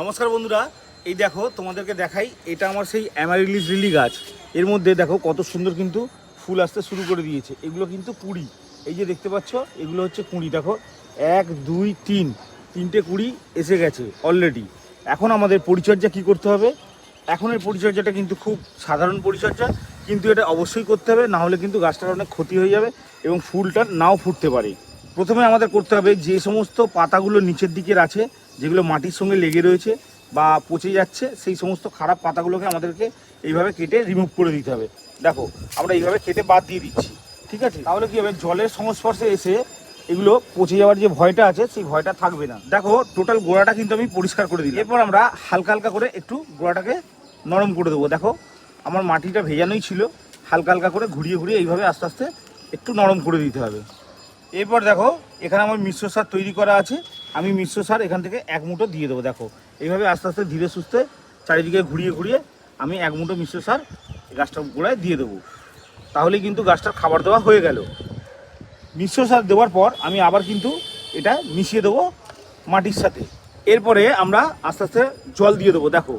নমস্কার বন্ধুরা, এই দেখো তোমাদেরকে দেখাই, এটা আমার সেই অ্যামারিলিস লিলি গাছ। এর মধ্যে দেখো কত সুন্দর কিন্তু ফুল আসতে শুরু করে দিয়েছে। এগুলো কিন্তু কুঁড়ি, এই যে দেখতে পাচ্ছ এগুলো হচ্ছে কুঁড়ি। দেখো 1 2 3 তিনটে কুঁড়ি এসে গেছে অলরেডি। এখন আমাদের পরিচর্যা কি করতে হবে? এখনের পরিচর্যাটা কিন্তু খুব সাধারণ পরিচর্যা, কিন্তু এটা অবশ্যই করতে হবে, না হলে কিন্তু গাছটার অনেক ক্ষতি হয়ে যাবে এবং ফুলটা নাও ফুটতে পারে। প্রথমে আমাদের করতে হবে, যে সমস্ত পাতাগুলো নিচের দিকের আছে, যেগুলো মাটির সঙ্গে লেগে রয়েছে বা পচে যাচ্ছে, সেই সমস্ত খারাপ পাতাগুলোকে আমাদেরকে এইভাবে কেটে রিমুভ করে দিতে হবে। দেখো আমরা এইভাবে কেটে বাদ দিয়ে দিচ্ছি, ঠিক আছে? তাহলে কী হবে, জলের সংস্পর্শে এসে এগুলো পচে যাওয়ার যে ভয়টা আছে সেই ভয়টা থাকবে না। দেখো টোটাল গোড়াটা কিন্তু আমি পরিষ্কার করে দিই। এরপর আমরা হালকা হালকা করে একটু গোড়াটাকে নরম করে দেবো। দেখো আমার মাটিটা ভেজানোই ছিল, হালকা হালকা করে ঘুরিয়ে ঘুরিয়ে এইভাবে আস্তে আস্তে একটু নরম করে দিতে হবে। এরপর দেখো এখানে আমার মিশ্র সার তৈরি করা আছে, আমি মিশ্র সার এখান থেকে 1 মুঠো দিয়ে দেবো। দেখো এইভাবে আস্তে আস্তে ধীরে সুস্থে চারিদিকে ঘুরিয়ে ঘুরিয়ে আমি 1 মুঠো মিশ্র সার গাছটার গোড়ায় দিয়ে দেবো। তাহলেই কিন্তু গাছটার খাবার দেওয়া হয়ে গেল। মিশ্র সার দেওয়ার পর আমি আবার কিন্তু এটা মিশিয়ে দেবো মাটির সাথে। এরপরে আমরা আস্তে আস্তে জল দিয়ে দেবো। দেখো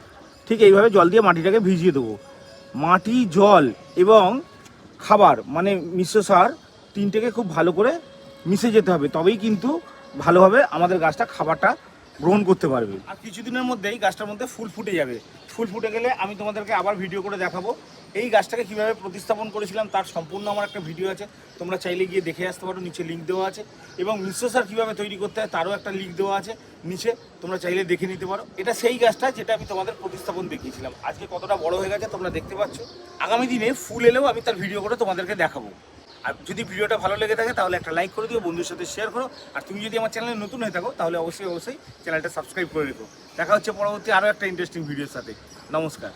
ঠিক এইভাবে জল দিয়ে মাটিটাকে ভিজিয়ে দেবো। মাটি, জল এবং খাবার মানে মিশ্র সার তিনটেকে খুব ভালো করে মিশে যেতে হবে, তবেই কিন্তু ভালোভাবে আমাদের গাছটা খাবারটা গ্রহণ করতে পারবে। আর কিছুদিনের মধ্যেই গাছটার মধ্যে ফুল ফুটে যাবে। ফুল ফুটে গেলে আমি তোমাদেরকে আবার ভিডিও করে দেখাবো এই গাছটাকে কীভাবে প্রতিস্থাপন করেছিলাম, তার সম্পূর্ণ আমার একটা ভিডিও আছে, তোমরা চাইলে গিয়ে দেখে আসতে পারো, নিচে লিঙ্ক দেওয়া আছে। এবং মিশ্র সার কীভাবে তৈরি করতে হয় তারও একটা লিঙ্ক দেওয়া আছে নিচে, তোমরা চাইলে দেখে নিতে পারো। এটা সেই গাছটা যেটা আমি তোমাদের প্রতিস্থাপন দেখিয়েছিলাম। আজকে কতটা বড় হয়ে গেছে তোমরা দেখতে পাচ্ছ। আগামী দিনে ফুল এলেও আমি তার ভিডিও করে তোমাদেরকে দেখাবো। আর যদি ভিডিওটা ভালো লেগে থাকে তাহলে একটা লাইক করে দিও, বন্ধুর সাথে শেয়ার করো। আর তুমি যদি আমার চ্যানেলে নতুন হয়ে থাকো তাহলে অবশ্যই চ্যানেলটা সাবস্ক্রাইব করে রেখো। দেখা হচ্ছে পরবর্তী আরও একটা ইন্টারেস্টিং ভিডিওর সাথে। নমস্কার।